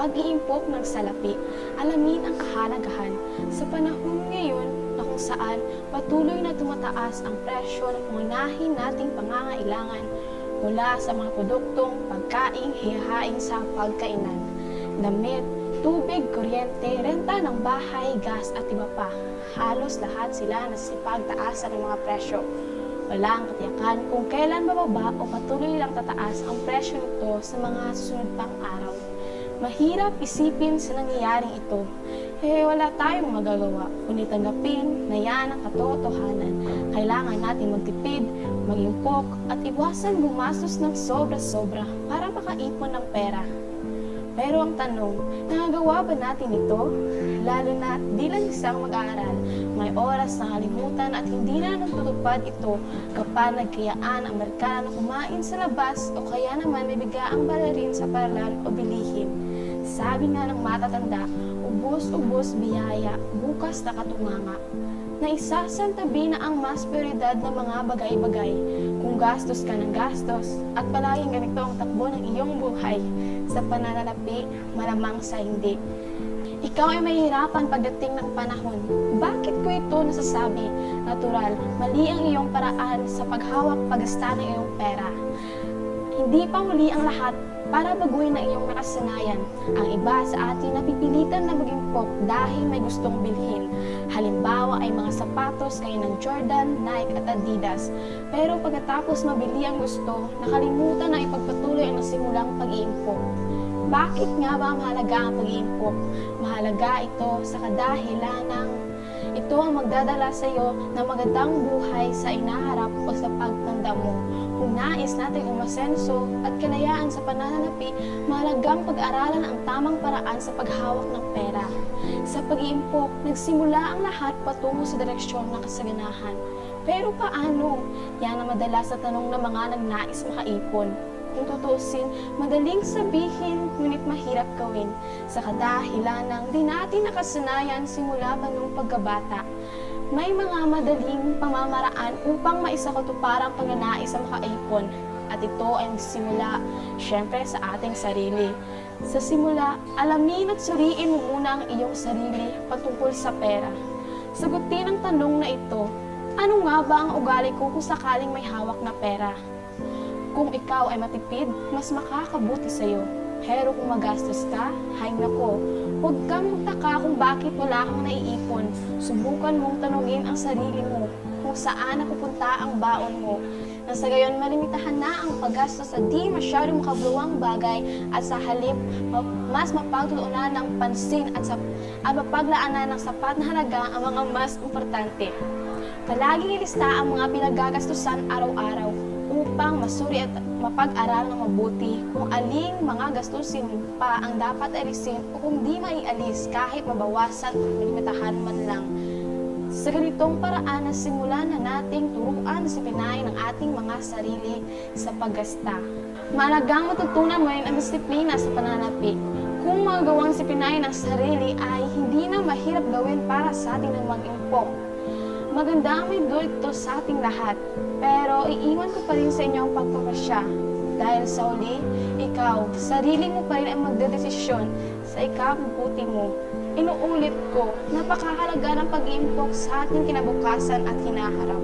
pag-iimpok ng salapi, alamin ang kahalagahan sa panahon ngayon na kung saan patuloy na tumataas ang presyo ng pangunahin nating pangangailangan mula sa mga produktong pagkaing hihahain sa pagkainan, damit, tubig, kuryente, renta ng bahay, gas at iba pa. Halos lahat sila nasipagtaasan ng mga presyo. Walang katiyakan kung kailan bababa o patuloy lang tataas ang presyo nito sa mga susunod pang araw. Mahirap isipin sa nangyayaring ito. Wala tayong magagawa, kundi tanggapin na yan ang katotohanan. Kailangan natin magtipid, mag-impok at iwasan gumastos ng sobra-sobra para makaipon ng pera. Pero ang tanong, nagagawa ba natin ito? Lalo na di lang isang mag-aaral, may oras na kalimutan at hindi na natutupad ito kapag nagkayaan ang merkado na kumain sa labas o kaya naman may bigyaang balarin sa paralan o bilihin. Sabi nga ng matatanda, ubos-ubos biyaya, bukas na katunganga. Na isasantabi na ang mas prioridad ng mga bagay-bagay. Kung gastos ka ng gastos at palaging ganito ang takbo ng iyong buhay, sa pananalapi, malamang sa hindi. Ikaw ay mahihirapan pagdating ng panahon. Bakit ko ito nasasabi? Natural, mali ang iyong paraan sa paghawak paggasta ng iyong pera. Hindi pa muli ang lahat para baguhin ang iyong nakasanayan. Ang iba sa atin napipilitan na mag-impok dahil may gustong bilhin. Halimbawa ay mga sapatos kaya ng Jordan, Nike at Adidas. Pero pagkatapos mabili ang gusto, nakalimutan na ipagpatuloy ang nasimulang pag-iimpok. Bakit nga ba mahalaga ang pag-iimpok? Mahalaga ito sa kadahilan ng ito ang magdadala sa iyo ng magandang buhay sa inaharap o sa pagtanda mo. Kung nais natin umasenso at kalayaan sa pananalapi, mahalagang pag-aralan ang tamang paraan sa paghawak ng pera. Sa pag-iimpok, nagsimula ang lahat patungo sa direksyon ng kasaganahan. Pero paano? Yan ang madalas sa tanong ng mga nagnais makaipon. Kung tutusin, madaling sabihin, ngunit mahirap gawin. Sa kadahilan ng di natin nakasanayan simula pa noong pagkabata. May mga madaling pamamaraan upang maisakatuparang pagnanais sa makaipon. At ito ay magsimula, syempre, sa ating sarili. Sa simula, alamin at suriin mo muna ang iyong sarili patungkol sa pera. Sagutin ang tanong na ito, ano nga ba ang ugali ko kung sakaling may hawak na pera? Kung ikaw ay matipid, mas makakabuti sa iyo. Pero kung magastos ka, hay nako, huwag kang magtaka kung bakit wala kang naiipon. Subukan mong tanungin ang sarili mo kung saan napupunta ang baon mo. Nang sa gayon, malimitahan na ang paggastos sa di masyadong makabuluhang bagay at sa halip, mas mapagtuunan ng pansin at mapaglaanan ng sapat na halaga ang mga mas importante. Palaging ilista ang mga pinagagastusan araw-araw upang masuri at mapag-aral ng mabuti kung aling mga gastusin pa ang dapat alisin o kung di maialis kahit mabawasan o limitahan man lang. Sa ganitong paraan na simulan na nating turuan si Pinay ng ating mga sarili sa paggasta. Mahalagang matutunan mo rin ang disiplina sa pananapi. Kung magawang si Pinay ng sarili ay hindi na mahirap gawin para sa ating ng mag-impok. Maganda ang may ito sa ating lahat, pero iiwan ko pa rin sa inyo ang pagpapasya. Dahil sa huli, ikaw, sarili mo pa rin ang magdedesisyon sa ikabubuti mo. Inuulit ko, napakahalaga ng pag-iimpok sa ating kinabukasan at hinaharap.